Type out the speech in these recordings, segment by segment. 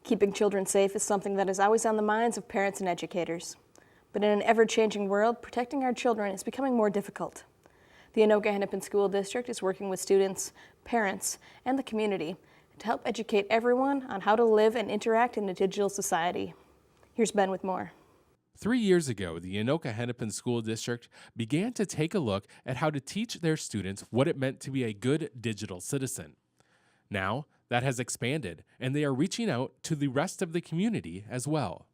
Keeping children safe is something that is always on the minds of parents and educators. But in an ever-changing world, protecting our children is becoming more difficult. The Anoka-Hennepin School District is working with students, parents, and the community to help educate everyone on how to live and interact in a digital society. Here's Ben with more. 3 years ago, the Anoka-Hennepin School District began to take a look at how to teach their students what it meant to be a good digital citizen. Now, that has expanded, and they are reaching out to the rest of the community as well.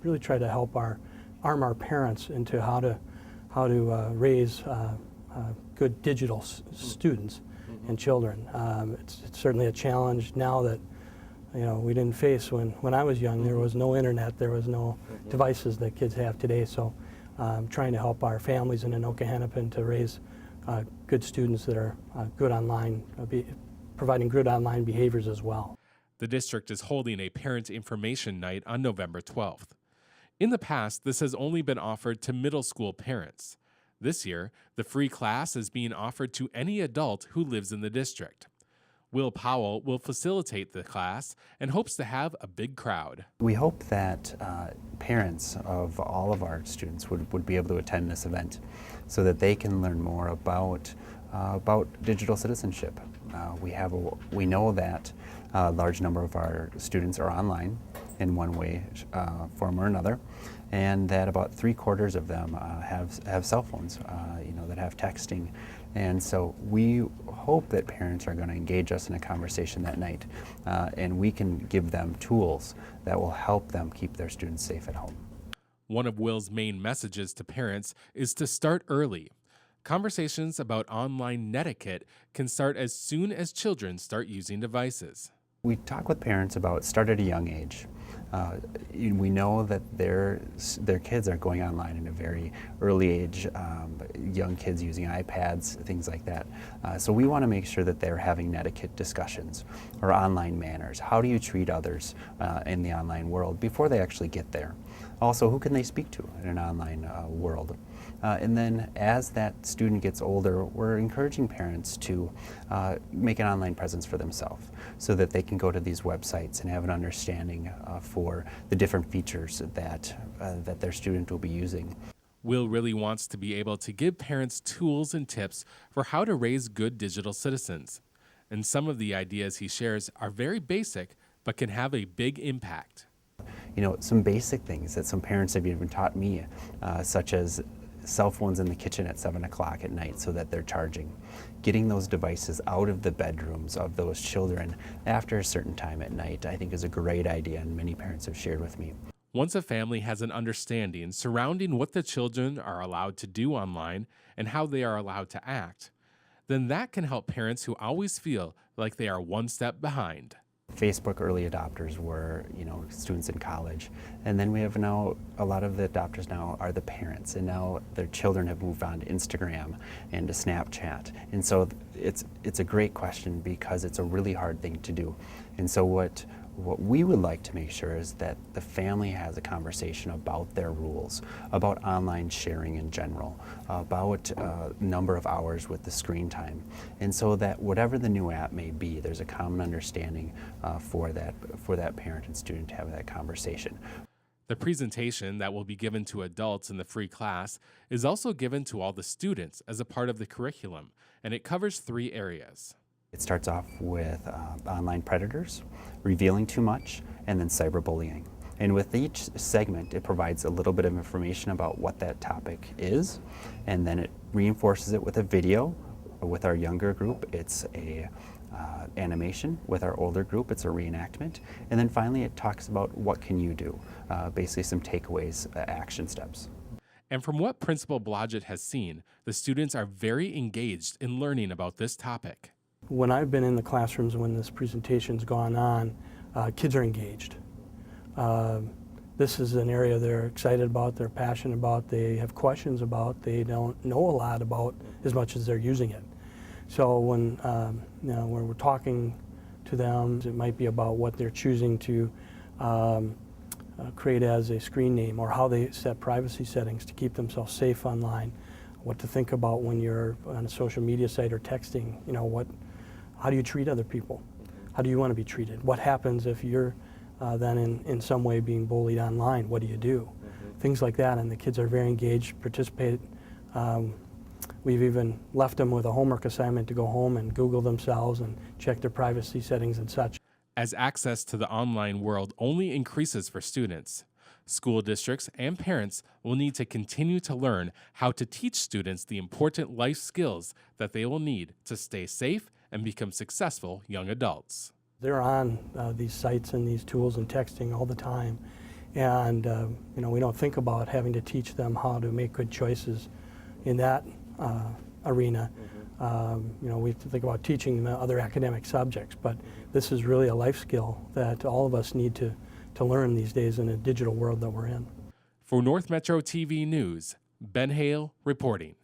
Really try to help arm our parents into how to raise good digital students and children. It's certainly a challenge now that we didn't face when I was young. There was no internet, there was no devices that kids have today. So trying to help our families in Anoka-Hennepin to raise good students that are good online, providing good online behaviors as well. The district is holding a parent information night on November 12th. In the past, this has only been offered to middle school parents. This year, the free class is being offered to any adult who lives in the district. Will Powell will facilitate the class and hopes to have a big crowd. We hope that parents of all of our students would be able to attend this event so that they can learn more about digital citizenship. We know that a large number of our students are online in one way, form or another, and that about 3/4 of them have cell phones, that have texting. And so we hope that parents are going to engage us in a conversation that night, and we can give them tools that will help them keep their students safe at home. One of Will's main messages to parents is to start early. Conversations about online netiquette can start as soon as children start using devices. We talk with parents about start at a young age. We know that their kids are going online in a very early age, young kids using iPads, things like that. So we want to make sure that they're having netiquette discussions or online manners. How do you treat others in the online world before they actually get there? Also, who can they speak to in an online world? And then as that student gets older, we're encouraging parents to make an online presence for themselves so that they can go to these websites and have an understanding for the different features that their student will be using. Will really wants to be able to give parents tools and tips for how to raise good digital citizens. And some of the ideas he shares are very basic, but can have a big impact. Some basic things that some parents have even taught me, such as cell phones in the kitchen at 7 o'clock at night so that they're charging. Getting those devices out of the bedrooms of those children after a certain time at night, I think is a great idea, and many parents have shared with me. Once a family has an understanding surrounding what the children are allowed to do online and how they are allowed to act, then that can help parents who always feel like they are one step behind. Facebook early adopters were, students in college. And then we have now, a lot of the adopters now are the parents, and now their children have moved on to Instagram and to Snapchat. And so it's a great question because it's a really hard thing to do. And so what we would like to make sure is that the family has a conversation about their rules, about online sharing in general, about number of hours with the screen time. And so that whatever the new app may be, there's a common understanding for that parent and student to have that conversation. The presentation that will be given to adults in the free class is also given to all the students as a part of the curriculum, and it covers 3 areas. It starts off with online predators, revealing too much, and then cyberbullying. And with each segment, it provides a little bit of information about what that topic is, and then it reinforces it with a video. With our younger group, it's a animation. With our older group, it's a reenactment. And then finally, it talks about what can you do, basically some takeaways, action steps. And from what Principal Blodgett has seen, the students are very engaged in learning about this topic. When I've been in the classrooms when this presentation's gone on, kids are engaged. This is an area they're excited about, they're passionate about, they have questions about, they don't know a lot about as much as they're using it. So when we're talking to them, it might be about what they're choosing to create as a screen name, or how they set privacy settings to keep themselves safe online, what to think about when you're on a social media site or texting, how do you treat other people? How do you want to be treated? What happens if you're than in some way being bullied online. What do you do? Things like that, and the kids are very engaged, participate. We've even left them with a homework assignment to go home and Google themselves and check their privacy settings and such. As access to the online world only increases for students, school districts and parents will need to continue to learn how to teach students the important life skills that they will need to stay safe and become successful young adults. They're on these sites and these tools and texting all the time, and we don't think about having to teach them how to make good choices in that arena. We have to think about teaching them other academic subjects, but this is really a life skill that all of us need to learn these days in a digital world that we're in. For North Metro TV News, Ben Hale reporting.